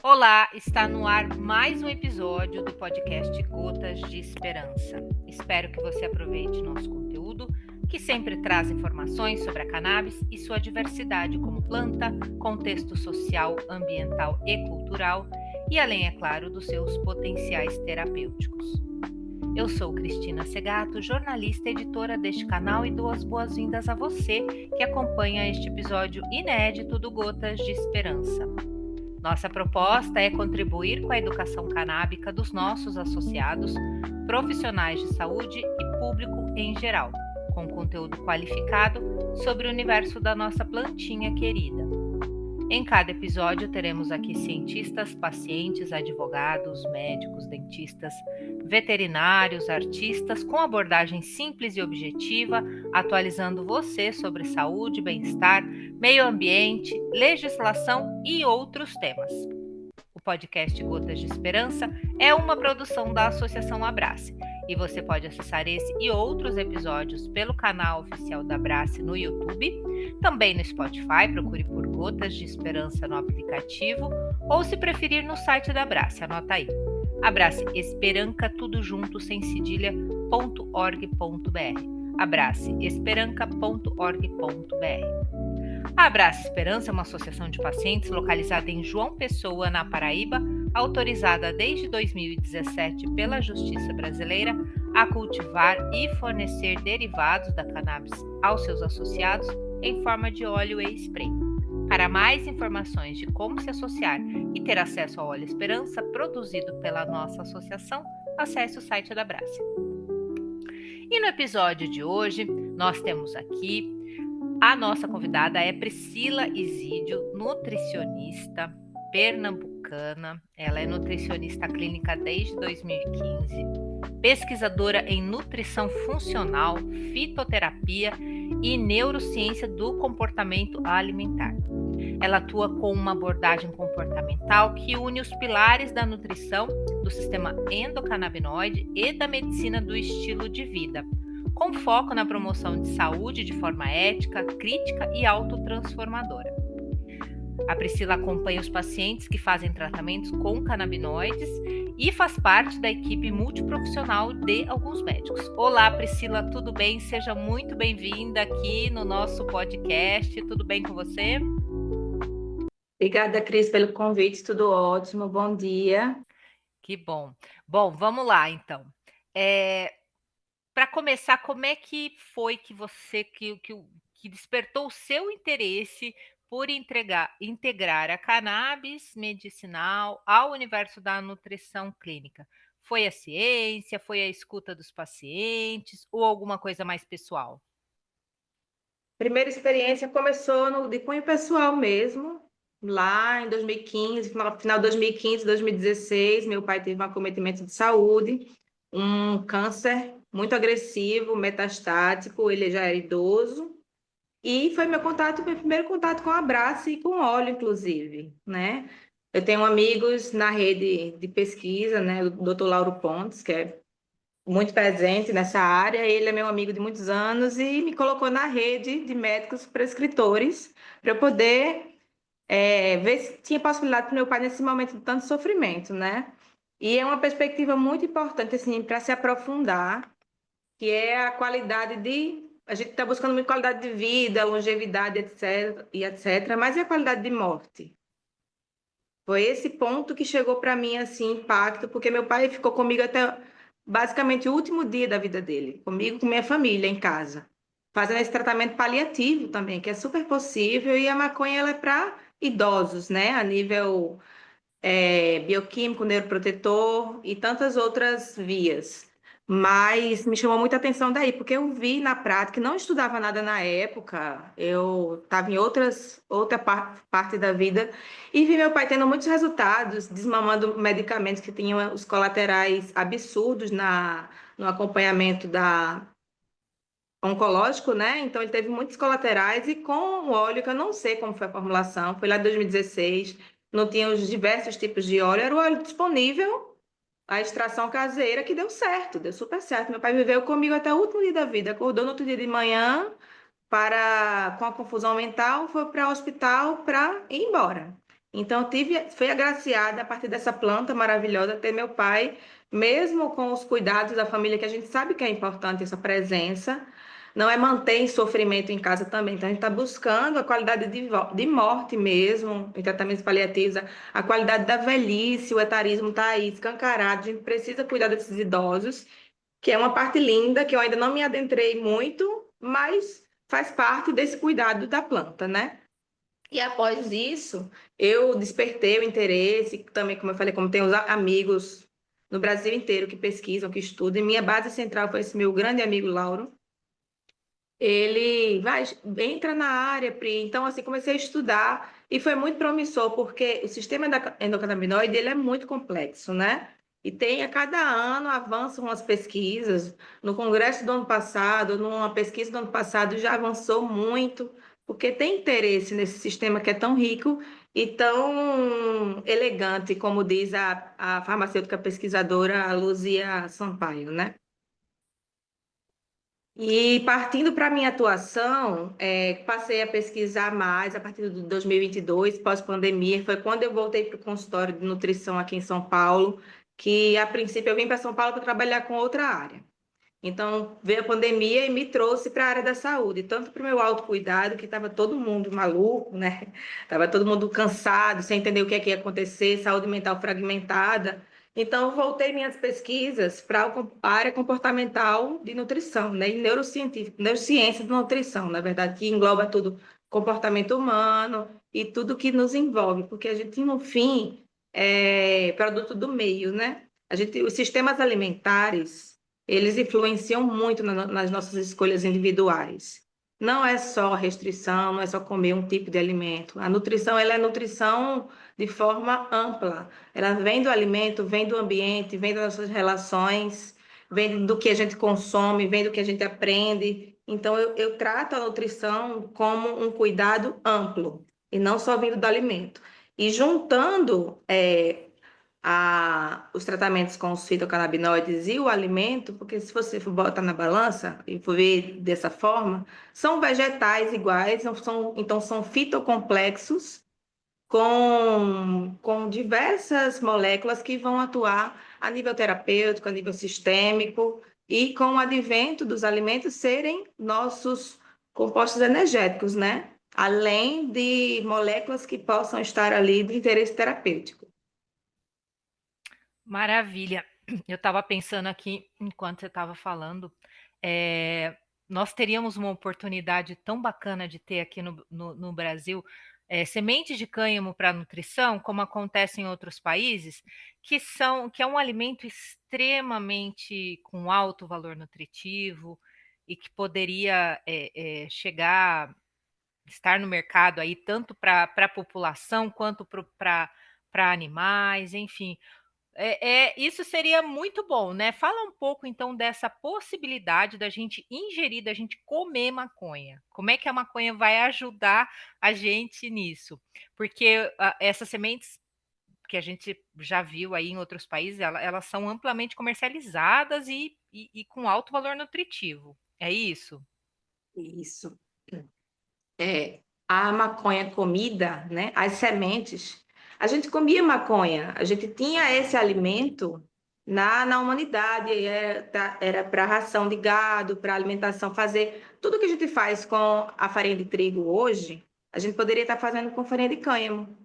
Olá, está no ar mais um episódio do podcast Gotas de Esperança. Espero que você aproveite nosso conteúdo, que sempre traz informações sobre a cannabis e sua diversidade como planta, contexto social, ambiental e cultural, e além, é claro, dos seus potenciais terapêuticos. Eu sou Cristina Segato, jornalista e editora deste canal, e dou as boas-vindas a você que acompanha este episódio inédito do Gotas de Esperança. Nossa proposta é contribuir com a educação canábica dos nossos associados, profissionais de saúde e público em geral, com conteúdo qualificado sobre o universo da nossa plantinha querida. Em cada episódio teremos aqui cientistas, pacientes, advogados, médicos, dentistas, veterinários, artistas, com abordagem simples e objetiva, atualizando você sobre saúde, bem-estar, meio ambiente, legislação e outros temas. O podcast Gotas de Esperança é uma produção da Associação Abrace, e você pode acessar esse e outros episódios pelo canal oficial da Abrace no YouTube, também no Spotify, procure por Gotas de Esperança no aplicativo, ou se preferir no site da Abrace, anota aí, Abrace Esperanca, tudo junto, sem cedilha.org.br, abraceesperanca.org.br. A Abrace Esperança é uma associação de pacientes localizada em João Pessoa, na Paraíba, autorizada desde 2017 pela Justiça Brasileira a cultivar e fornecer derivados da cannabis aos seus associados em forma de óleo e spray. Para mais informações de como se associar e ter acesso ao óleo Esperança produzido pela nossa associação, acesse o site da Abrace. E no episódio de hoje, nós temos aqui a nossa convidada é Priscila Isídio, nutricionista pernambucana. Ela é nutricionista clínica desde 2015, pesquisadora em nutrição funcional, fitoterapia e neurociência do comportamento alimentar. Ela atua com uma abordagem comportamental que une os pilares da nutrição, do sistema endocannabinoide e da medicina do estilo de vida, com foco na promoção de saúde de forma ética, crítica e autotransformadora. A Priscila acompanha os pacientes que fazem tratamentos com canabinoides e faz parte da equipe multiprofissional de alguns médicos. Olá, Priscila, tudo bem? Seja muito bem-vinda aqui no nosso podcast. Tudo bem com você? Obrigada, Cris, pelo convite. Tudo ótimo. Bom dia. Que bom. Bom, vamos lá, então. Para começar, como é que foi que você que despertou o seu interesse por integrar a cannabis medicinal ao universo da nutrição clínica? Foi a ciência, foi a escuta dos pacientes ou alguma coisa mais pessoal? Primeira experiência começou de cunho pessoal mesmo, lá em 2015, final de 2015, 2016. Meu pai teve um acometimento de saúde, um câncer muito agressivo, metastático, ele já era idoso. E foi meu primeiro contato com a Abrace e com óleo, inclusive, né? Eu tenho amigos na rede de pesquisa, né? O Dr. Lauro Pontes, que é muito presente nessa área. Ele é meu amigo de muitos anos e me colocou na rede de médicos prescritores para eu poder ver se tinha possibilidade para meu pai nesse momento de tanto sofrimento, né? E é uma perspectiva muito importante, assim, para se aprofundar, que é a qualidade de... A gente está buscando muito qualidade de vida, longevidade, etc., mas e a qualidade de morte? Foi esse ponto que chegou para mim, assim, impacto, porque meu pai ficou comigo até basicamente o último dia da vida dele, comigo, com minha família em casa, fazendo esse tratamento paliativo também, que é super possível, e a maconha ela é para idosos, né, a nível bioquímico, neuroprotetor e tantas outras vias. Mas me chamou muita atenção daí, porque eu vi na prática, não estudava nada na época, eu estava em parte da vida, e vi meu pai tendo muitos resultados, desmamando medicamentos que tinham os colaterais absurdos no acompanhamento oncológico, né? Então ele teve muitos colaterais e com o óleo, que eu não sei como foi a formulação, foi lá em 2016, não tinha os diversos tipos de óleo, era o óleo disponível, a extração caseira que deu certo, deu super certo. Meu pai viveu comigo até o último dia da vida, acordou no outro dia de manhã com a confusão mental, foi para o hospital para ir embora. Então, fui agraciada a partir dessa planta maravilhosa, ter meu pai, mesmo com os cuidados da família, que a gente sabe que é importante essa presença, não é manter em sofrimento em casa também. Então, a gente está buscando a qualidade de morte mesmo, em tratamentos paliativos, a qualidade da velhice, o etarismo está aí escancarado, a gente precisa cuidar desses idosos, que é uma parte linda, que eu ainda não me adentrei muito, mas faz parte desse cuidado da planta, né? E após isso, eu despertei o interesse, também, como eu falei, como tenho os amigos no Brasil inteiro que pesquisam, que estudam, e minha base central foi esse meu grande amigo Lauro. Ele vai, entra na área, Pri. Então, assim, comecei a estudar e foi muito promissor, porque o sistema endocannabinoide ele é muito complexo, né? E tem a cada ano avançam as pesquisas. No congresso do ano passado, numa pesquisa do ano passado, já avançou muito, porque tem interesse nesse sistema que é tão rico e tão elegante, como diz a farmacêutica pesquisadora Luzia Sampaio, né? E partindo para a minha atuação, passei a pesquisar mais a partir de 2022, pós-pandemia, foi quando eu voltei para o consultório de nutrição aqui em São Paulo, que a princípio eu vim para São Paulo para trabalhar com outra área. Então, veio a pandemia e me trouxe para a área da saúde, tanto para o meu autocuidado, que estava todo mundo maluco, né? Estava todo mundo cansado, sem entender o que é que ia acontecer, saúde mental fragmentada. Então, eu voltei minhas pesquisas para a área comportamental de nutrição, né? E neurociência de nutrição, na verdade, que engloba tudo, comportamento humano e tudo que nos envolve, porque a gente, no fim, é produto do meio, né? Os sistemas alimentares eles influenciam muito nas nossas escolhas individuais. Não é só restrição, não é só comer um tipo de alimento. A nutrição, ela é nutrição de forma ampla. Ela vem do alimento, vem do ambiente, vem das nossas relações, vem do que a gente consome, vem do que a gente aprende. Então, eu trato a nutrição como um cuidado amplo, e não só vindo do alimento. E juntando os tratamentos com os fitocannabinoides e o alimento, porque se você for botar na balança e for ver dessa forma, são vegetais iguais, então são fitocomplexos com diversas moléculas que vão atuar a nível terapêutico, a nível sistêmico, e com o advento dos alimentos serem nossos compostos energéticos, né? Além de moléculas que possam estar ali de interesse terapêutico. Maravilha. Eu estava pensando aqui, enquanto você estava falando, eh, nós teríamos uma oportunidade tão bacana de ter aqui no Brasil, sementes de cânhamo para nutrição, como acontece em outros países, que é um alimento extremamente com alto valor nutritivo e que poderia, chegar estar no mercado aí tanto para a população quanto para animais, enfim. Isso seria muito bom, né? Fala um pouco então dessa possibilidade da gente ingerir, da gente comer maconha. Como é que a maconha vai ajudar a gente nisso? Porque essas sementes que a gente já viu aí em outros países, elas são amplamente comercializadas e com alto valor nutritivo. É isso? Isso. A maconha comida, né? As sementes. A gente comia maconha, a gente tinha esse alimento na humanidade, era para ração de gado, para alimentação, fazer tudo que a gente faz com a farinha de trigo hoje, a gente poderia estar fazendo com farinha de cânhamo.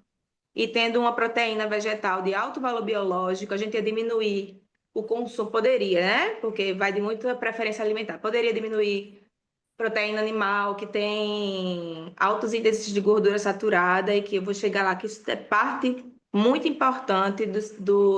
E tendo uma proteína vegetal de alto valor biológico, a gente ia diminuir o consumo, poderia, né? Porque vai de muita preferência alimentar, poderia diminuir proteína animal, que tem altos índices de gordura saturada e que eu vou chegar lá, que isso é parte muito importante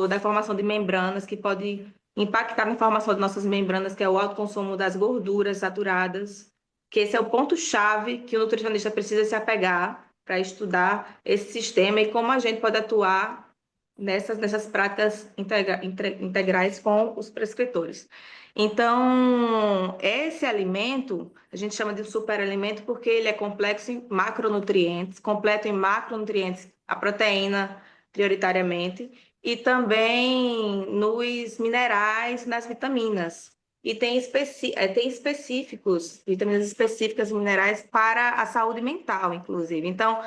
da formação de membranas, que pode impactar na formação de nossas membranas, que é o alto consumo das gorduras saturadas, que esse é o ponto-chave que o nutricionista precisa se apegar para estudar esse sistema e como a gente pode atuar nessas práticas integrais com os prescritores. Então, esse alimento, a gente chama de superalimento porque ele é complexo em macronutrientes, completo em macronutrientes, a proteína, prioritariamente, e também nos minerais, nas vitaminas. E tem específicos, vitaminas específicas, minerais para a saúde mental, inclusive. Então,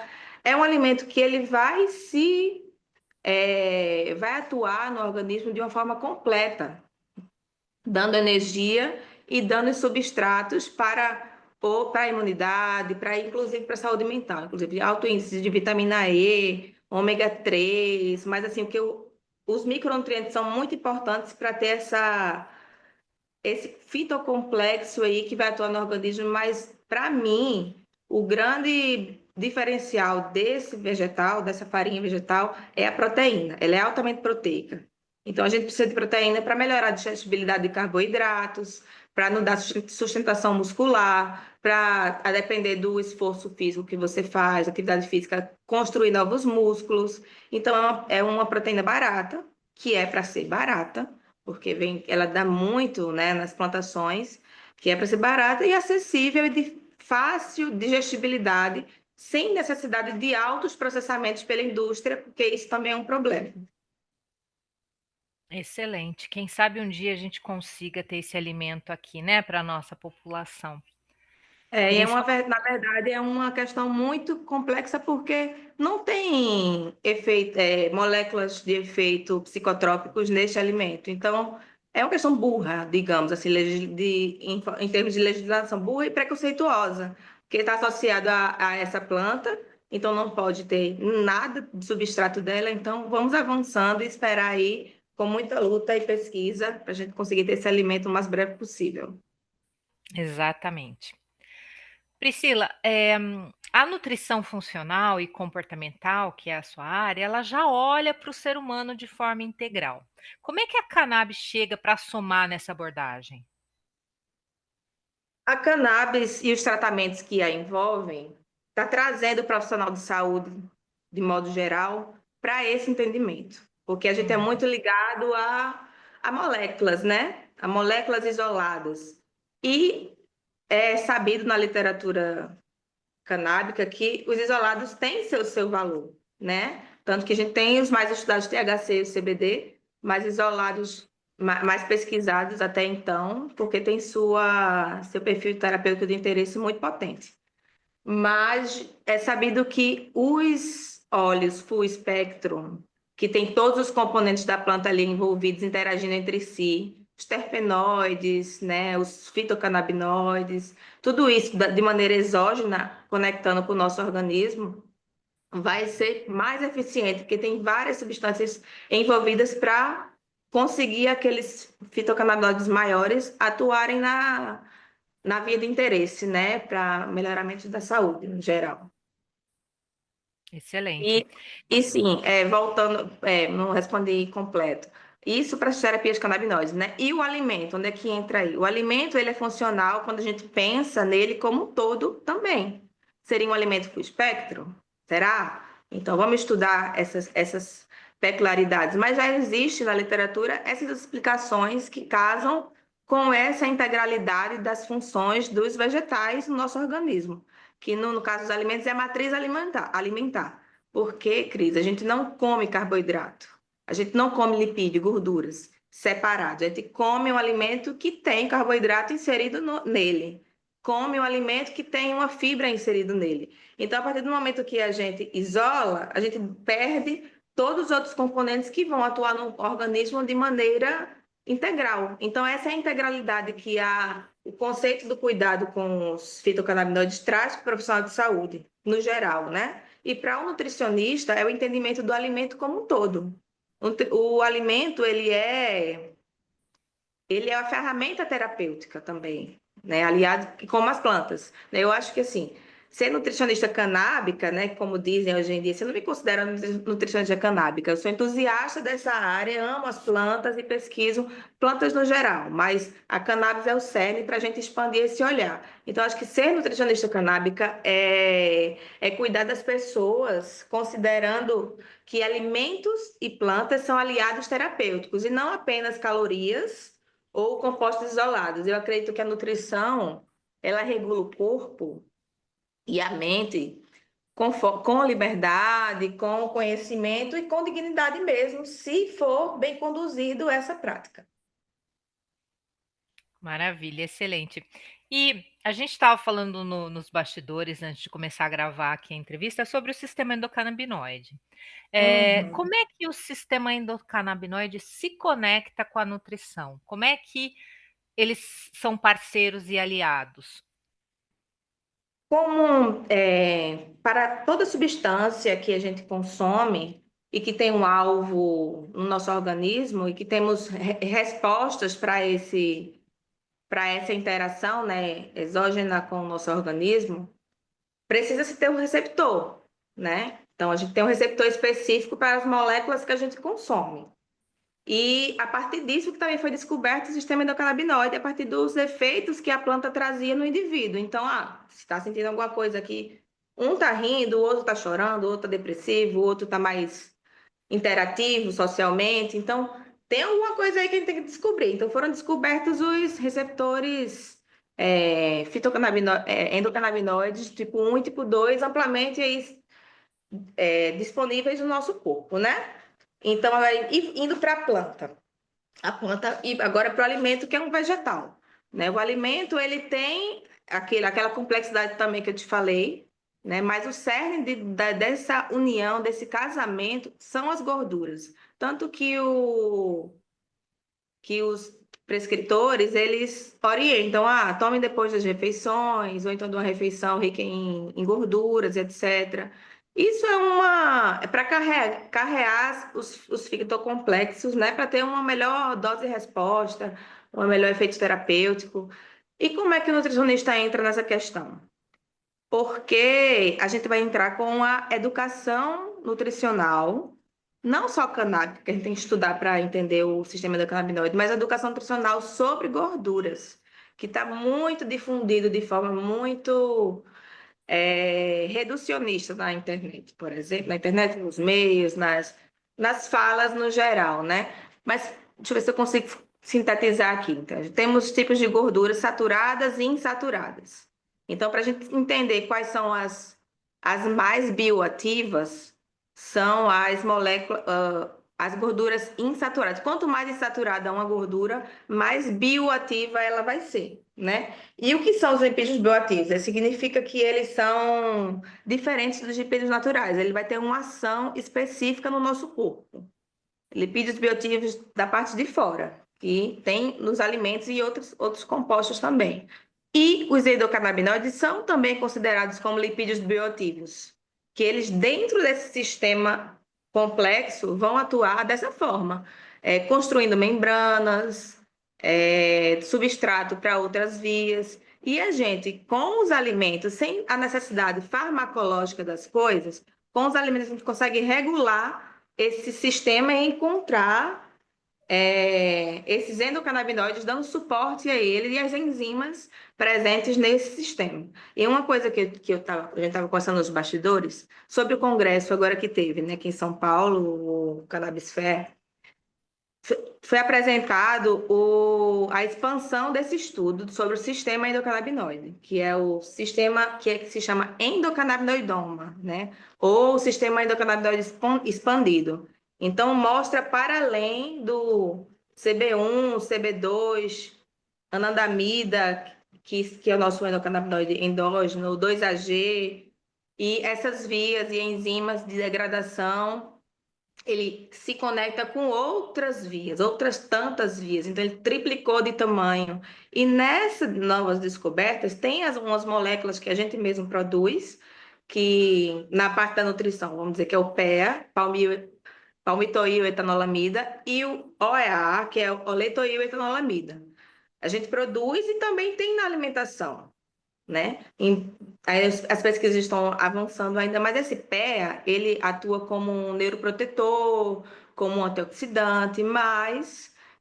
é um alimento que ele vai atuar no organismo de uma forma completa, dando energia e dando substratos para a imunidade, para inclusive para a saúde mental, inclusive alto índice de vitamina E, ômega 3, mas assim, os micronutrientes são muito importantes para ter esse fitocomplexo aí que vai atuar no organismo, mas para mim, o grande diferencial desse vegetal, dessa farinha vegetal, é a proteína. Ela é altamente proteica. Então, a gente precisa de proteína para melhorar a digestibilidade de carboidratos, para não dar sustentação muscular, para, a depender do esforço físico que você faz, atividade física, construir novos músculos. Então, é uma proteína barata, que é para ser barata, porque ela dá muito, né, nas plantações, que é para ser barata e acessível e de fácil digestibilidade, sem necessidade de altos processamentos pela indústria, porque isso também é um problema. Excelente. Quem sabe um dia a gente consiga ter esse alimento aqui, né, para a nossa população. Na verdade, é uma questão muito complexa porque não tem moléculas de efeito psicotrópicos neste alimento. Então, é uma questão burra, digamos assim, em termos de legislação, burra e preconceituosa, porque está associado a essa planta, então não pode ter nada de substrato dela. Então, vamos avançando e esperar aí, com muita luta e pesquisa, para a gente conseguir ter esse alimento o mais breve possível. Exatamente. Priscila, a nutrição funcional e comportamental, que é a sua área, ela já olha para o ser humano de forma integral. Como é que a cannabis chega para somar nessa abordagem? A cannabis e os tratamentos que a envolvem está trazendo o profissional de saúde, de modo geral, para esse entendimento, porque a gente é Uhum. muito ligado a moléculas, né? A moléculas isoladas. E é sabido na literatura canábica que os isolados têm seu valor, né? Tanto que a gente tem os mais estudados THC e o CBD, mais isolados, mais pesquisados até então, porque tem seu perfil terapêutico de interesse muito potente. Mas é sabido que os óleos full spectrum, que tem todos os componentes da planta ali envolvidos, interagindo entre si, os terpenoides, né, os fitocannabinoides, tudo isso de maneira exógena, conectando com o nosso organismo, vai ser mais eficiente, porque tem várias substâncias envolvidas para conseguir aqueles fitocannabinoides maiores atuarem na via de interesse, né, para melhoramento da saúde no geral. Excelente. E, e sim, voltando, não respondi completo. Isso para as terapias canabinoides, né? E o alimento, onde é que entra aí? O alimento, ele é funcional quando a gente pensa nele como um todo também. Seria um alimento full espectro? Será? Então, vamos estudar essas peculiaridades. Mas já existe na literatura essas explicações que casam com essa integralidade das funções dos vegetais no nosso organismo, que no caso dos alimentos é a matriz alimentar. Porque, Cris, a gente não come carboidrato, a gente não come lipídio, gorduras separados, a gente come um alimento que tem carboidrato inserido nele, come um alimento que tem uma fibra inserida nele. Então, a partir do momento que a gente isola, a gente perde todos os outros componentes que vão atuar no organismo de maneira integral. Então, essa é a integralidade que o conceito do cuidado com os fitocannabinoides traz para o profissional de saúde, no geral, né? E para o nutricionista, é o entendimento do alimento como um todo. O alimento, ele é uma ferramenta terapêutica também, né? Aliado como as plantas, né? Eu acho que assim, ser nutricionista canábica, né, como dizem hoje em dia, você não me considera nutricionista canábica. Eu sou entusiasta dessa área, amo as plantas e pesquiso plantas no geral, mas a cannabis é o cerne para a gente expandir esse olhar. Então, acho que ser nutricionista canábica é cuidar das pessoas, considerando que alimentos e plantas são aliados terapêuticos e não apenas calorias ou compostos isolados. Eu acredito que a nutrição, ela regula o corpo e a mente com liberdade, com conhecimento e com dignidade mesmo, se for bem conduzido essa prática. Maravilha, excelente. E a gente estava falando nos bastidores, antes de começar a gravar aqui a entrevista, sobre o sistema endocannabinoide. Uhum. Como é que o sistema endocannabinoide se conecta com a nutrição? Como é que eles são parceiros e aliados? Como para toda substância que a gente consome e que tem um alvo no nosso organismo e que temos respostas para essa interação, né, exógena com o nosso organismo, precisa-se ter um receptor, né? Então a gente tem um receptor específico para as moléculas que a gente consome. E a partir disso que também foi descoberto o sistema endocannabinoide, a partir dos efeitos que a planta trazia no indivíduo. Então, se está sentindo alguma coisa aqui, um está rindo, o outro está chorando, o outro está depressivo, o outro está mais interativo socialmente. Então, tem alguma coisa aí que a gente tem que descobrir. Então, foram descobertos os receptores endocannabinoides tipo 1 e tipo 2, amplamente aí, disponíveis no nosso corpo, né? Então, indo para a planta e agora para o alimento, que é um vegetal, né? O alimento ele tem aquela complexidade também que eu te falei, né? Mas o cerne dessa união, desse casamento, são as gorduras. Tanto que os prescritores, eles orientam, tome depois das refeições, ou então de uma refeição rica em gorduras, etc. Isso é para carrear os fitocomplexos, né, para ter uma melhor dose de resposta, um melhor efeito terapêutico. E como é que o nutricionista entra nessa questão? Porque a gente vai entrar com a educação nutricional, não só canábica, que a gente tem que estudar para entender o sistema endocannabinoide, mas a educação nutricional sobre gorduras, que está muito difundido de forma muito reducionista na internet, por exemplo, na internet, nos meios, nas falas no geral, né? Mas deixa eu ver se eu consigo sintetizar aqui. Então, temos tipos de gorduras saturadas e insaturadas. Então, para a gente entender quais são as mais bioativas, são as moléculas, as gorduras insaturadas. Quanto mais insaturada uma gordura, mais bioativa ela vai ser, né? E o que são os lipídios bioativos? Significa que eles são diferentes dos lipídios naturais. Ele vai ter uma ação específica no nosso corpo. Lipídios bioativos da parte de fora, que tem nos alimentos e outros compostos também. E os endocannabinoides são também considerados como lipídios bioativos, que eles, dentro desse sistema complexo, vão atuar dessa forma, construindo membranas, substrato para outras vias. E a gente, com os alimentos, sem a necessidade farmacológica das coisas, com os alimentos a gente consegue regular esse sistema e encontrar esses endocannabinoides dando suporte a ele e as enzimas presentes nesse sistema. E uma coisa que a gente estava conversando nos bastidores, sobre o congresso agora que teve, né, aqui em São Paulo, o Cannabis Fair, foi apresentado a expansão desse estudo sobre o sistema endocannabinoide, que é o sistema que se chama endocannabinoidoma, né? Ou sistema endocannabinoide expandido. Então, mostra para além do CB1, CB2, anandamida, que é o nosso endocannabinoide endógeno, o 2-AG, e essas vias e enzimas de degradação ele se conecta com outras vias, outras tantas vias, então ele triplicou de tamanho. E nessas novas descobertas, tem umas moléculas que a gente mesmo produz, que na parte da nutrição, vamos dizer que é o PEA, palmitoil-etanolamida, e o OEA, que é o oletoil-etanolamida. A gente produz e também tem na alimentação, né? Aí as pesquisas estão avançando ainda, mas esse PEA, ele atua como um neuroprotetor, como um antioxidante,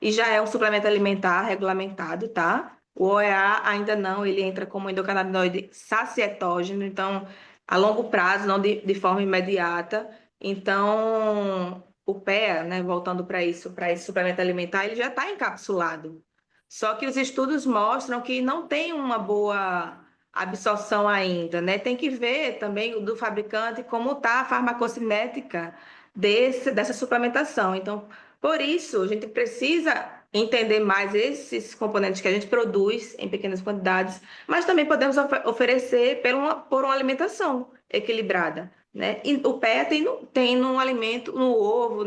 e já é um suplemento alimentar regulamentado, tá? O OEA ainda não, ele entra como endocannabinoide sacietógeno, então, a longo prazo, não de forma imediata. Então, o PEA, né, voltando para esse suplemento alimentar, ele já está encapsulado. Só que os estudos mostram que não tem uma boa absorção ainda, né? Tem que ver também do fabricante como está a farmacocinética dessa suplementação. Então, por isso, a gente precisa entender mais esses componentes que a gente produz em pequenas quantidades, mas também podemos oferecer por uma alimentação equilibrada, né? E o PEA tem no alimento, no ovo,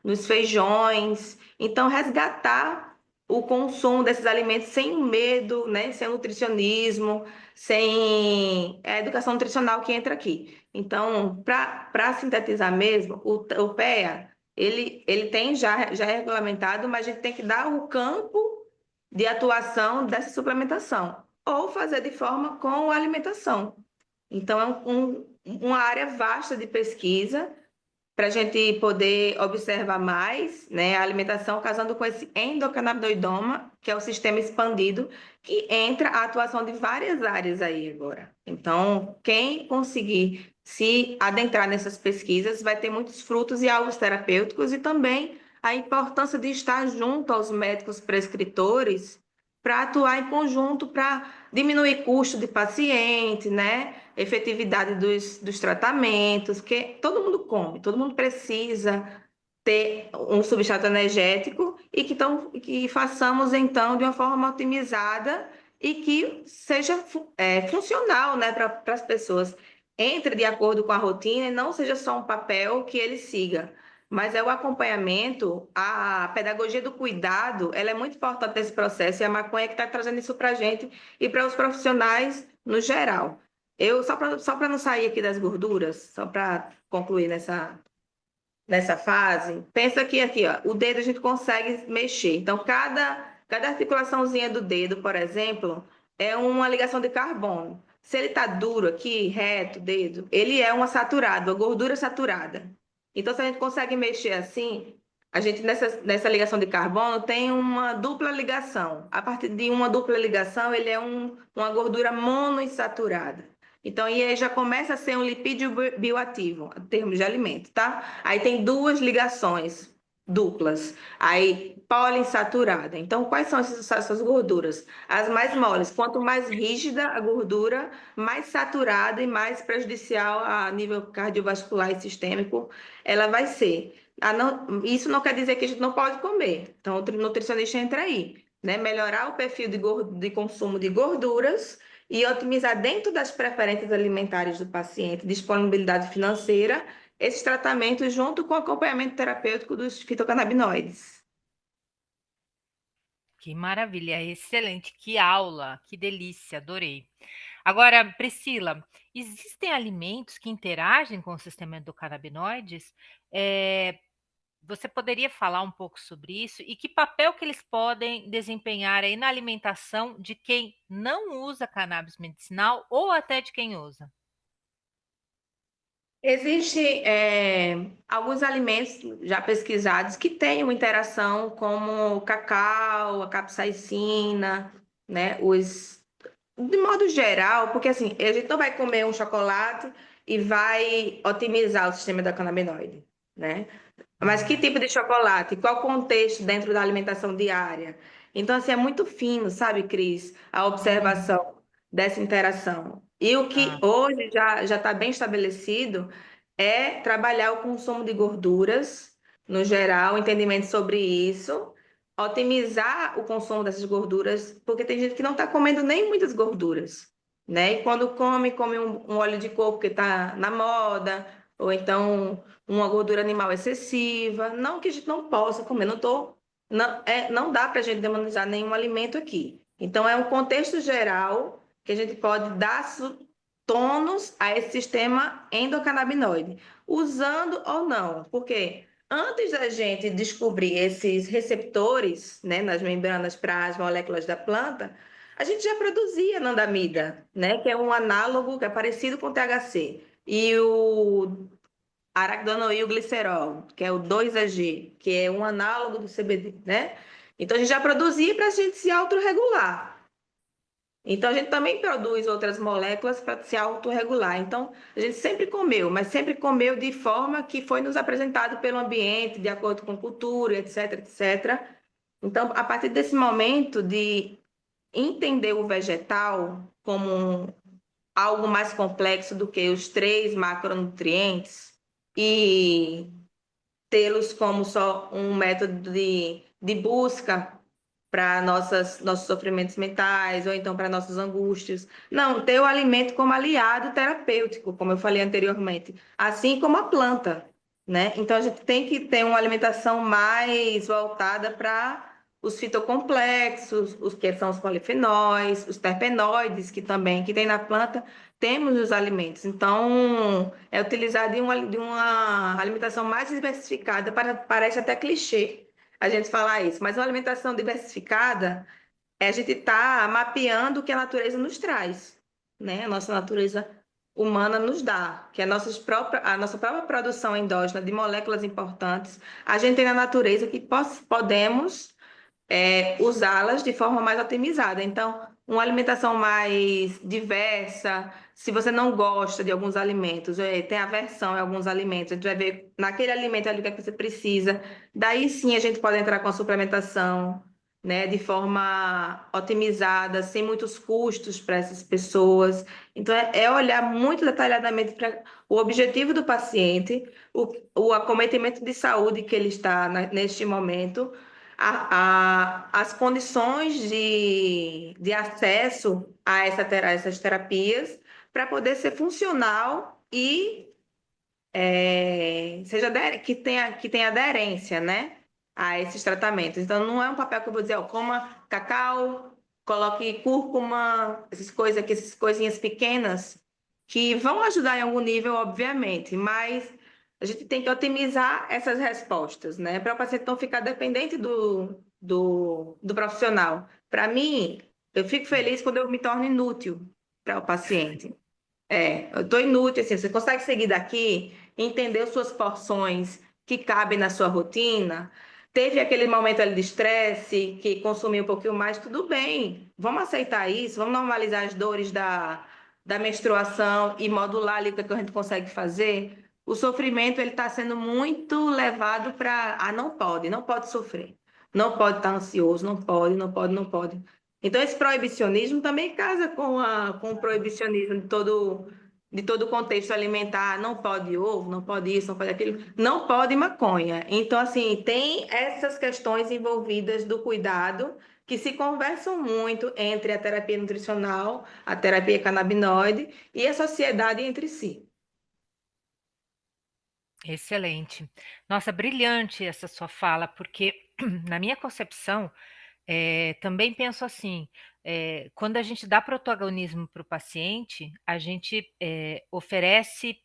nos feijões. Então, resgatar o consumo desses alimentos sem o medo, né? Sem o nutricionismo, sem a educação nutricional que entra aqui. Então, para sintetizar mesmo, o PEA ele tem já é regulamentado, mas a gente tem que dar o campo de atuação dessa suplementação, ou fazer de forma com a alimentação. Então, é uma área vasta de pesquisa para a gente poder observar mais, né, a alimentação casando com esse endocannabinoidoma, que é o sistema expandido, que entra a atuação de várias áreas aí agora. Então, quem conseguir se adentrar nessas pesquisas vai ter muitos frutos e alvos terapêuticos e também a importância de estar junto aos médicos prescritores para atuar em conjunto para diminuir custo de paciente, né? Efetividade dos tratamentos, que todo mundo come, todo mundo precisa ter um substrato energético e que façamos então de uma forma otimizada e que seja funcional, né, para as pessoas. Entre de acordo com a rotina e não seja só um papel que ele siga. Mas é o acompanhamento, a pedagogia do cuidado, ela é muito importante nesse processo e a maconha que está trazendo isso para a gente e para os profissionais no geral. Eu, só para não sair aqui das gorduras, só para concluir nessa fase, pensa que aqui, ó, o dedo a gente consegue mexer. Então, cada articulaçãozinha do dedo, por exemplo, é uma ligação de carbono. Se ele está duro aqui, reto, o dedo, ele é uma saturada, uma gordura saturada. Então, se a gente consegue mexer assim, a gente nessa ligação de carbono tem uma dupla ligação. A partir de uma dupla ligação, ele é uma gordura monoinsaturada. Então, e aí já começa a ser um lipídio bioativo, em termos de alimento, tá? Aí tem duas ligações duplas. Aí, poliinsaturada. Então, quais são essas gorduras? As mais moles. Quanto mais rígida a gordura, mais saturada e mais prejudicial a nível cardiovascular e sistêmico ela vai ser. Isso não quer dizer que a gente não pode comer. Então, o nutricionista entra aí, né? Melhorar o perfil de consumo de gorduras e otimizar dentro das preferências alimentares do paciente, disponibilidade financeira, esses tratamentos junto com o acompanhamento terapêutico dos fitocannabinoides. Que maravilha, excelente, que aula, que delícia, adorei. Agora, Priscila, existem alimentos que interagem com o sistema endocannabinoides? Você poderia falar um pouco sobre isso e que papel que eles podem desempenhar aí na alimentação de quem não usa cannabis medicinal ou até de quem usa? Existem alguns alimentos já pesquisados que têm uma interação, como o cacau, a capsaicina, né? De modo geral, porque assim, a gente não vai comer um chocolate e vai otimizar o sistema endocannabinoide, né? Mas que Uhum. tipo de chocolate? Qual o contexto dentro da alimentação diária? Então, assim, é muito fino, sabe, Cris, a Uhum. observação dessa interação. E o que Ah, hoje já está bem estabelecido é trabalhar o consumo de gorduras, no geral, o entendimento sobre isso, otimizar o consumo dessas gorduras, porque tem gente que não está comendo nem muitas gorduras, né? E quando come um óleo de coco que está na moda, ou então uma gordura animal excessiva. Não que a gente não possa comer, não dá para a gente demonizar nenhum alimento aqui. Então, é um contexto geral que a gente pode dar tônus a esse sistema endocannabinoide, usando ou não, porque antes da gente descobrir esses receptores, né, nas membranas para as moléculas da planta, a gente já produzia anandamida, né, que é um análogo que é parecido com o THC. E o araquidanoilglicerol, que é o 2-AG, que é um análogo do CBD, né? Então, a gente já produzia para a gente se autorregular. Então, a gente também produz outras moléculas para se autorregular. Então, a gente sempre comeu, mas sempre comeu de forma que foi nos apresentado pelo ambiente, de acordo com cultura, etc, etc. Então, a partir desse momento de entender o vegetal como algo mais complexo do que os três macronutrientes e tê-los como só um método de busca para nossos sofrimentos mentais, ou então para nossas angústias. Não, ter o alimento como aliado terapêutico, como eu falei anteriormente, assim como a planta, né? Então a gente tem que ter uma alimentação mais voltada para os fitocomplexos, os que são os polifenóis, os terpenoides, que tem na planta, temos nos alimentos. Então, é utilizar de uma alimentação mais diversificada, parece até clichê a gente falar isso, mas uma alimentação diversificada é a gente estar mapeando o que a natureza nos traz, né? A nossa natureza humana nos dá, que é a nossa própria produção endógena de moléculas importantes, a gente tem na natureza que podemos usá-las de forma mais otimizada. Então, uma alimentação mais diversa, se você não gosta de alguns alimentos, tem aversão em alguns alimentos, a gente vai ver naquele alimento ali o que é que você precisa. Daí sim a gente pode entrar com a suplementação, né, de forma otimizada, sem muitos custos para essas pessoas. Então, é olhar muito detalhadamente para o objetivo do paciente, o acometimento de saúde que ele está neste momento, as condições de acesso a essas terapias para poder ser funcional e que tenha aderência, né, a esses tratamentos. Então, não é um papel que eu vou dizer, ó, coma cacau, coloque cúrcuma, essas coisas aqui, essas coisinhas pequenas, que vão ajudar em algum nível, obviamente, mas a gente tem que otimizar essas respostas, né, para o paciente não ficar dependente do profissional. Para mim, eu fico feliz quando eu me torno inútil para o paciente. Eu estou inútil, assim, você consegue seguir daqui, entender as suas porções que cabem na sua rotina? Teve aquele momento ali de estresse, que consumiu um pouquinho mais, tudo bem, vamos aceitar isso, vamos normalizar as dores da menstruação e modular ali o que a gente consegue fazer. O sofrimento, ele está sendo muito levado para, não pode sofrer, não pode estar ansioso, não pode, não pode, não pode. Então, esse proibicionismo também casa com o proibicionismo de todo o contexto alimentar. Não pode ovo, não pode isso, não pode aquilo, não pode maconha. Então, assim, tem essas questões envolvidas do cuidado que se conversam muito entre a terapia nutricional, a terapia canabinoide e a sociedade entre si. Excelente. Nossa, brilhante essa sua fala, porque na minha concepção, também penso assim, quando a gente dá protagonismo para o paciente, a gente oferece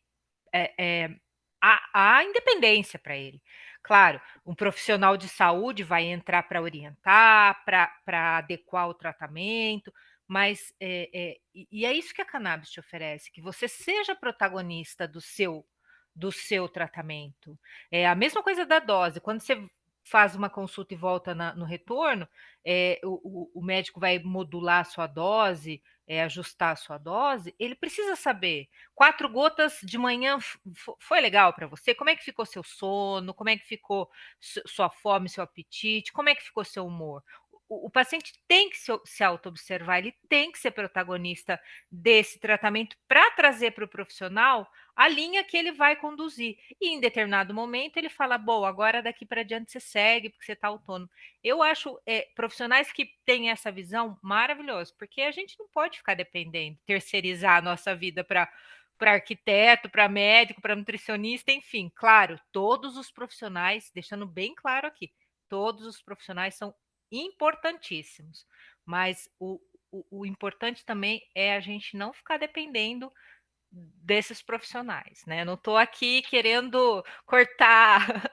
a independência para ele. Claro, um profissional de saúde vai entrar para orientar, para adequar o tratamento, mas e é isso que a cannabis te oferece, que você seja protagonista do seu tratamento. É a mesma coisa da dose. Quando você faz uma consulta e volta no retorno, o médico vai modular a sua dose, ajustar a sua dose, ele precisa saber 4 gotas de manhã foi legal para você? Como é que ficou seu sono? Como é que ficou sua fome, seu apetite? Como é que ficou seu humor? O paciente tem que se auto-observar, ele tem que ser protagonista desse tratamento para trazer para o profissional a linha que ele vai conduzir. E em determinado momento ele fala: bom, agora daqui para diante você segue, porque você está autônomo. Eu acho profissionais que têm essa visão maravilhoso, porque a gente não pode ficar dependendo, terceirizar a nossa vida para arquiteto, para médico, para nutricionista, enfim, claro, todos os profissionais, deixando bem claro aqui, todos os profissionais são importantíssimos, mas o importante também é a gente não ficar dependendo desses profissionais, né? Não estou aqui querendo cortar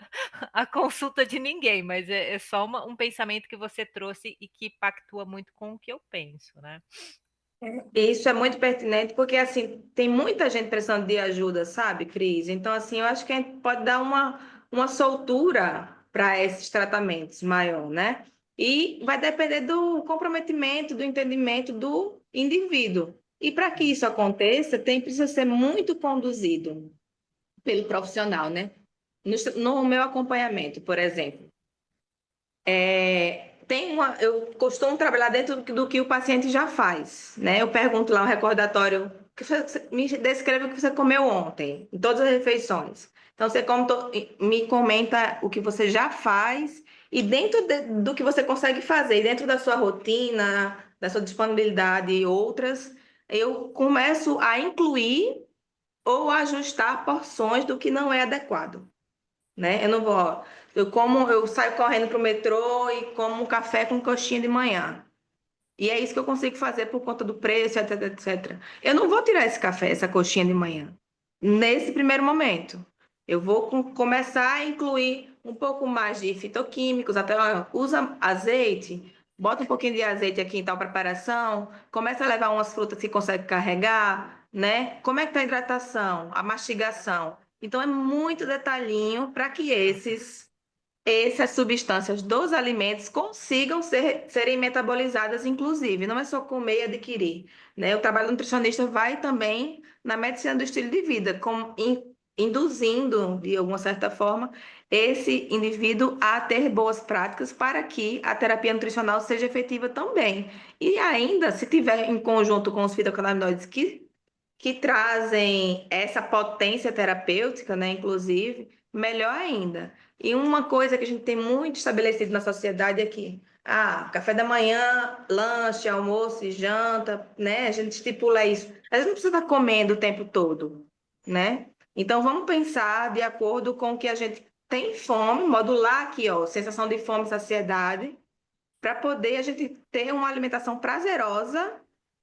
a consulta de ninguém, mas é só um pensamento que você trouxe e que pactua muito com o que eu penso, né? E isso é muito pertinente porque, assim, tem muita gente precisando de ajuda, sabe, Cris? Então, assim, eu acho que a gente pode dar uma soltura para esses tratamentos maior, né? E vai depender do comprometimento, do entendimento do indivíduo. E para que isso aconteça, precisa ser muito conduzido pelo profissional, né? No meu acompanhamento, por exemplo. Eu costumo trabalhar dentro do que o paciente já faz, né? Eu pergunto lá um recordatório, me descreve o que você comeu ontem, em todas as refeições. Então, me comenta o que você já faz E dentro do que você consegue fazer, dentro da sua rotina, da sua disponibilidade e outras, eu começo a incluir ou ajustar porções do que não é adequado, né? Eu não vou, ó, eu saio correndo para o metrô e como um café com coxinha de manhã. E é isso que eu consigo fazer por conta do preço, etc, etc. Eu não vou tirar esse café, essa coxinha de manhã, nesse primeiro momento. Eu vou começar a incluir um pouco mais de fitoquímicos, até ó, usa azeite, bota um pouquinho de azeite aqui em tal preparação, começa a levar umas frutas que consegue carregar, né? Como é que tá a hidratação, a mastigação? Então é muito detalhinho para que essas substâncias dos alimentos consigam serem metabolizadas, inclusive, não é só comer e adquirir, né? O trabalho nutricionista vai também na medicina do estilo de vida, induzindo, de alguma certa forma, esse indivíduo a ter boas práticas para que a terapia nutricional seja efetiva também. E ainda, se tiver em conjunto com os fitocannabinoides que trazem essa potência terapêutica, né, inclusive, melhor ainda. E uma coisa que a gente tem muito estabelecido na sociedade é que, café da manhã, lanche, almoço e janta, né? A gente estipula isso. A gente não precisa estar comendo o tempo todo, né? Então vamos pensar de acordo com o que a gente tem fome, modular aqui, ó, sensação de fome e saciedade, para poder a gente ter uma alimentação prazerosa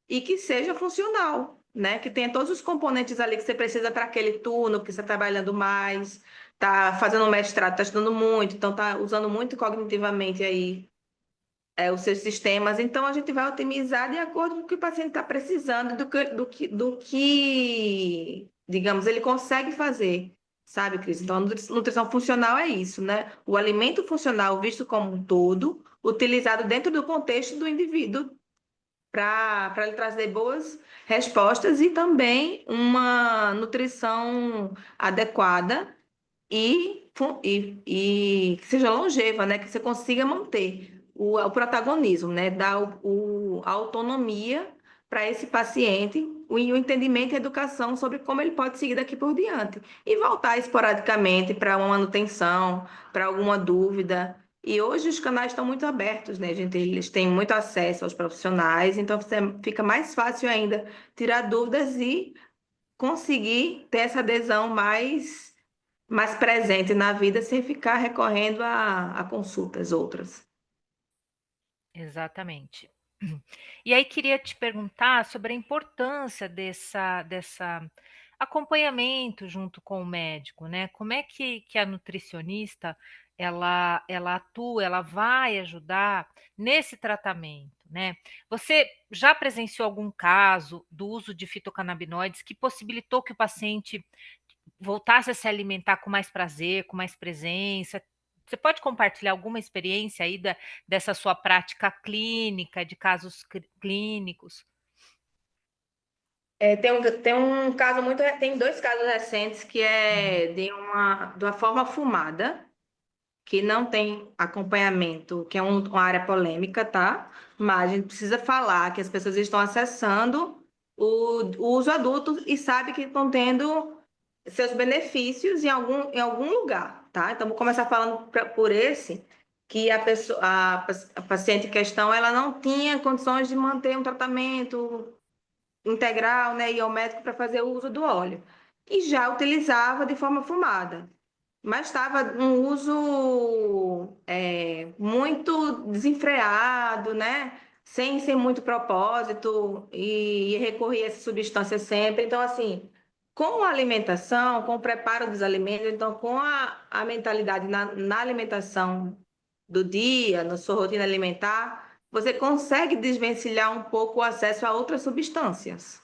e que seja funcional, né? Que tenha todos os componentes ali que você precisa para aquele turno, que você está trabalhando mais, está fazendo um mestrado, está estudando muito, então está usando muito cognitivamente aí os seus sistemas. Então a gente vai otimizar de acordo com o que o paciente está precisando, digamos, ele consegue fazer. Sabe, Cris? Então, a nutrição funcional é isso, né? O alimento funcional visto como um todo, utilizado dentro do contexto do indivíduo para ele trazer boas respostas e também uma nutrição adequada e que seja longeva, né? Que você consiga manter o protagonismo, né? Dar a autonomia para esse paciente, o entendimento e a educação sobre como ele pode seguir daqui por diante. E voltar esporadicamente para uma manutenção, para alguma dúvida. E hoje os canais estão muito abertos, né, gente? Eles têm muito acesso aos profissionais, então fica mais fácil ainda tirar dúvidas e conseguir ter essa adesão mais presente na vida sem ficar recorrendo a consultas outras. Exatamente. E aí queria te perguntar sobre a importância dessa acompanhamento junto com o médico, né? Como é que a nutricionista ela atua, ela vai ajudar nesse tratamento, né? Você já presenciou algum caso do uso de fitocannabinoides que possibilitou que o paciente voltasse a se alimentar com mais prazer, com mais presença? Você pode compartilhar alguma experiência aí dessa sua prática clínica, de casos clínicos? Tem um caso tem dois casos recentes que Uhum. é de uma forma fumada, que não tem acompanhamento, que é uma área polêmica, tá? Mas a gente precisa falar que as pessoas estão acessando o uso adulto e sabe que estão tendo seus benefícios em algum lugar, tá? Então, vou começar falando por esse, que a paciente em questão, ela não tinha condições de manter um tratamento integral, né, e ao médico para fazer o uso do óleo. E já utilizava de forma fumada, mas estava um uso muito desenfreado, né? Sem muito propósito e recorria a essa substância sempre. Então, assim, com a alimentação, com o preparo dos alimentos, então com a mentalidade na alimentação do dia, na sua rotina alimentar, você consegue desvencilhar um pouco o acesso a outras substâncias.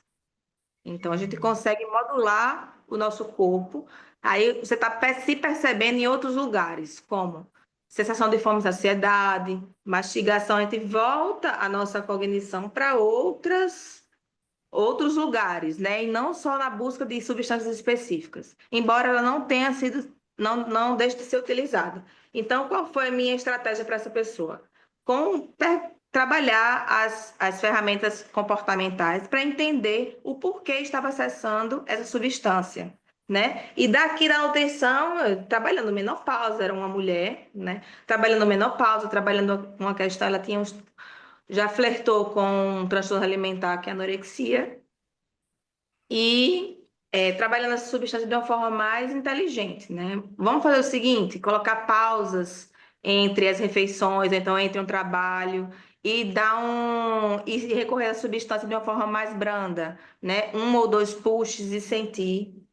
Então, a gente Uhum. consegue modular o nosso corpo. Aí você está se percebendo em outros lugares, como sensação de fome e saciedade, mastigação. A gente volta a nossa cognição para outros lugares, né? E não só na busca de substâncias específicas, embora ela não tenha sido, não deixe de ser utilizada. Então, qual foi a minha estratégia para essa pessoa? Trabalhar as ferramentas comportamentais para entender o porquê estava acessando essa substância. né? E daqui da nutrição, trabalhando menopausa, era uma mulher, né? Trabalhando menopausa, trabalhando com uma questão, ela tinha já flertou com um transtorno alimentar, que é a anorexia, e trabalhando essa substância de uma forma mais inteligente, né? Vamos fazer o seguinte, colocar pausas entre as refeições, então entre um trabalho, e dar e recorrer à substância de uma forma mais branda, né? Um ou dois pushes e sentir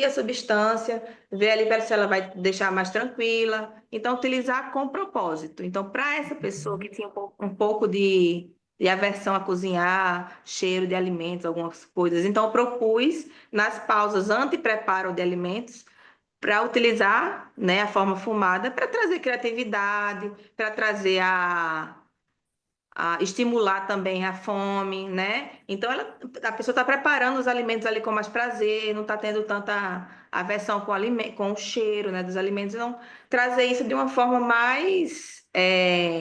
a substância, ver ali se ela vai deixar mais tranquila. Então, utilizar com propósito. Então, para essa pessoa que tinha um pouco de aversão a cozinhar, cheiro de alimentos, algumas coisas. Então, eu propus nas pausas anti-preparo de alimentos para utilizar, né, a forma fumada para trazer criatividade, para trazer a estimular também a fome, né? Então, a pessoa está preparando os alimentos ali com mais prazer, não está tendo tanta aversão com o cheiro, né, dos alimentos. Então, trazer isso de uma forma mais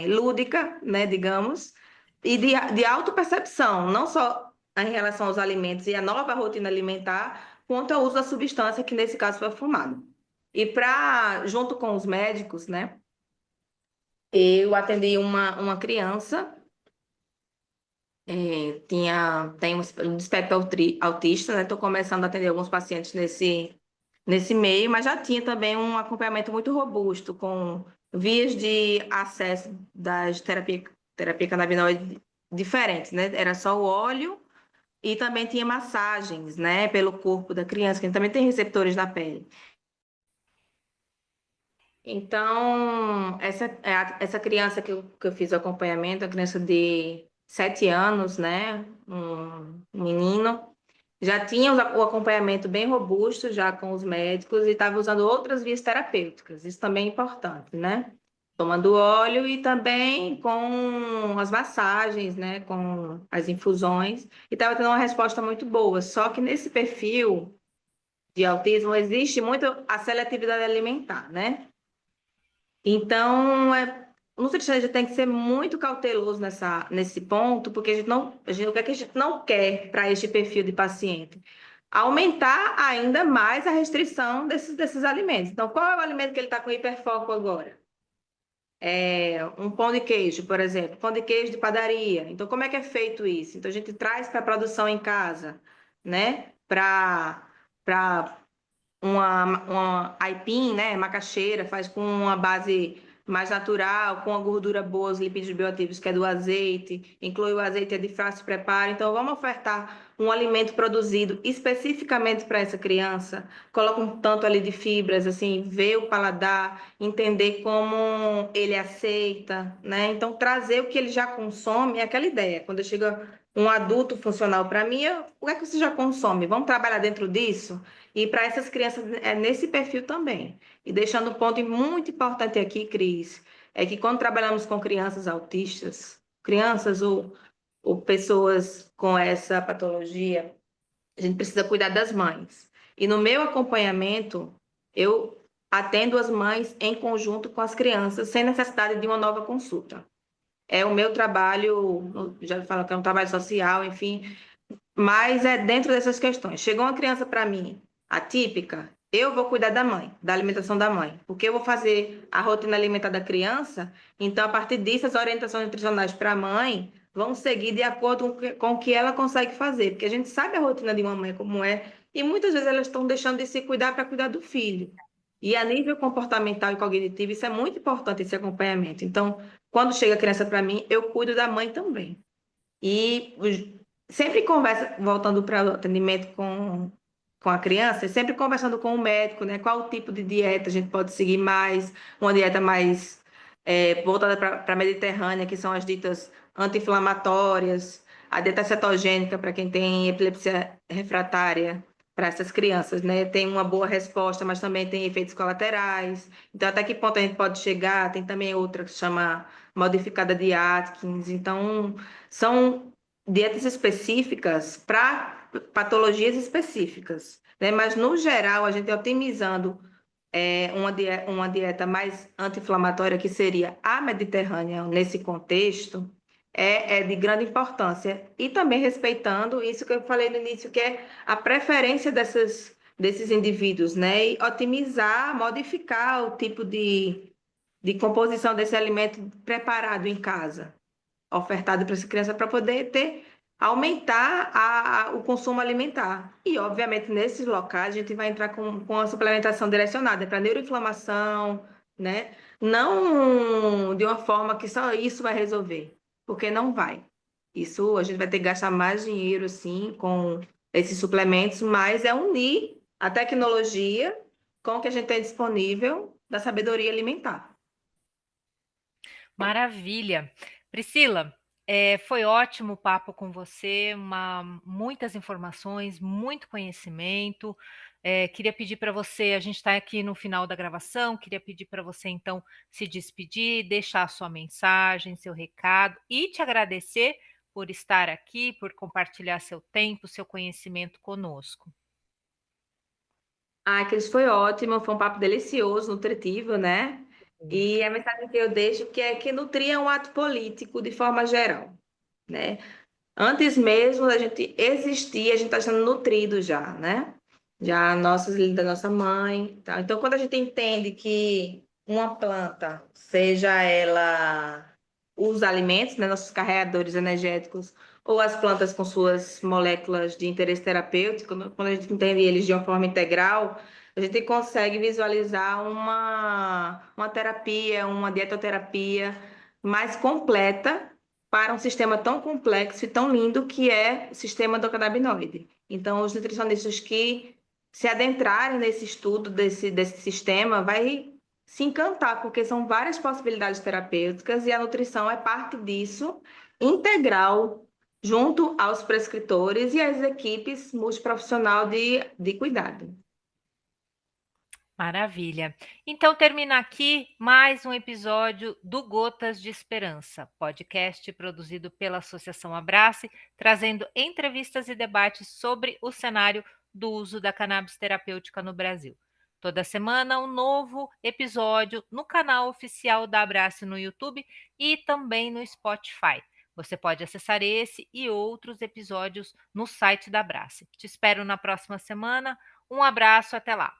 lúdica, né, digamos, e de autopercepção, não só em relação aos alimentos e a nova rotina alimentar, quanto ao uso da substância, que nesse caso foi a fumada. E junto com os médicos, né, eu atendi uma criança tem um espectro autista, né? Estou começando a atender alguns pacientes nesse meio, mas já tinha também um acompanhamento muito robusto, com vias de acesso das terapia canabinoide diferentes, né? Era só o óleo e também tinha massagens, né? Pelo corpo da criança, que também tem receptores na pele. Então, essa criança que eu fiz o acompanhamento, a criança de 7 anos, né? Um menino, já tinha o acompanhamento bem robusto, já com os médicos, e estava usando outras vias terapêuticas. Isso também é importante, né? Tomando óleo e também com as massagens, né? Com as infusões, e estava tendo uma resposta muito boa. Só que nesse perfil de autismo existe muito a seletividade alimentar, né? Então, o nutricionista tem que ser muito cauteloso nesse ponto, porque o que é que a gente não quer para este perfil de paciente? Aumentar ainda mais a restrição desses alimentos. Então, qual é o alimento que ele está com hiperfoco agora? Um pão de queijo, por exemplo, pão de queijo de padaria. Então, como é que é feito isso? Então, a gente traz para a produção em casa, né? Para uma aipim, né, macaxeira, faz com uma base mais natural, com a gordura boa, os lipídios bioativos, que é do azeite, inclui o azeite é de fácil preparo. Então, vamos ofertar um alimento produzido especificamente para essa criança, coloca um tanto ali de fibras, assim, ver o paladar, entender como ele aceita, né? Então, trazer o que ele já consome é aquela ideia. Quando chega um adulto funcional para mim, o que é que você já consome? Vamos trabalhar dentro disso? E para essas crianças é nesse perfil também. E deixando um ponto muito importante aqui, Cris, é que quando trabalhamos com crianças autistas, crianças ou pessoas com essa patologia, a gente precisa cuidar das mães. E no meu acompanhamento, eu atendo as mães em conjunto com as crianças, sem necessidade de uma nova consulta. É o meu trabalho, já falo que é um trabalho social, enfim, mas é dentro dessas questões. Chegou uma criança para mim atípica, eu vou cuidar da mãe, da alimentação da mãe, porque eu vou fazer a rotina alimentar da criança, então a partir disso as orientações nutricionais para a mãe vão seguir de acordo com o que ela consegue fazer, porque a gente sabe a rotina de uma mãe como é, e muitas vezes elas estão deixando de se cuidar para cuidar do filho. E a nível comportamental e cognitivo, isso é muito importante, esse acompanhamento. Então, quando chega a criança para mim, eu cuido da mãe também. E sempre conversa, voltando para o atendimento com a criança, sempre conversando com o médico, né? Qual o tipo de dieta a gente pode seguir mais, uma dieta mais voltada para a Mediterrânea, que são as ditas anti-inflamatórias, a dieta cetogênica para quem tem epilepsia refratária, para essas crianças, né? Tem uma boa resposta, mas também tem efeitos colaterais. Então, até que ponto a gente pode chegar? Tem também outra que se chama modificada de Atkins. Então, são dietas específicas para patologias específicas, né? Mas, no geral, a gente otimizando uma dieta mais anti-inflamatória, que seria a mediterrânea nesse contexto, é de grande importância. E também respeitando isso que eu falei no início, que é a preferência desses indivíduos, né? E otimizar, modificar o tipo de composição desse alimento preparado em casa, ofertado para essa criança, para poder aumentar o consumo alimentar. E, obviamente, nesses locais, a gente vai entrar com a suplementação direcionada para neuroinflamação, né? Não de uma forma que só isso vai resolver, porque não vai. Isso a gente vai ter que gastar mais dinheiro, assim, com esses suplementos, mas é unir a tecnologia com o que a gente tem disponível da sabedoria alimentar. Maravilha. Priscila, foi ótimo o papo com você, muitas informações, muito conhecimento. Queria pedir para você, a gente está aqui no final da gravação, queria pedir para você então se despedir, deixar a sua mensagem, seu recado e te agradecer por estar aqui, por compartilhar seu tempo, seu conhecimento conosco. Ah, Cris, foi ótimo, foi um papo delicioso, nutritivo, né? E a mensagem que eu deixo que é que nutrir é um ato político de forma geral, né? Antes mesmo da gente existir, a gente está sendo nutrido já, né? Já da nossa mãe, tá? Então, quando a gente entende que uma planta, seja ela os alimentos, né, nossos carregadores energéticos, ou as plantas com suas moléculas de interesse terapêutico, quando a gente entende eles de uma forma integral, a gente consegue visualizar uma terapia, uma dietoterapia mais completa para um sistema tão complexo e tão lindo que é o sistema endocannabinoide. Então, os nutricionistas que se adentrarem nesse estudo desse sistema vai se encantar, porque são várias possibilidades terapêuticas e a nutrição é parte disso, integral, junto aos prescritores e às equipes multiprofissional de cuidado. Maravilha. Então termina aqui mais um episódio do Gotas de Esperança, podcast produzido pela Associação Abrace, trazendo entrevistas e debates sobre o cenário do uso da cannabis terapêutica no Brasil. Toda semana um novo episódio no canal oficial da Abrace no YouTube e também no Spotify. Você pode acessar esse e outros episódios no site da Abrace. Te espero na próxima semana. Um abraço, até lá.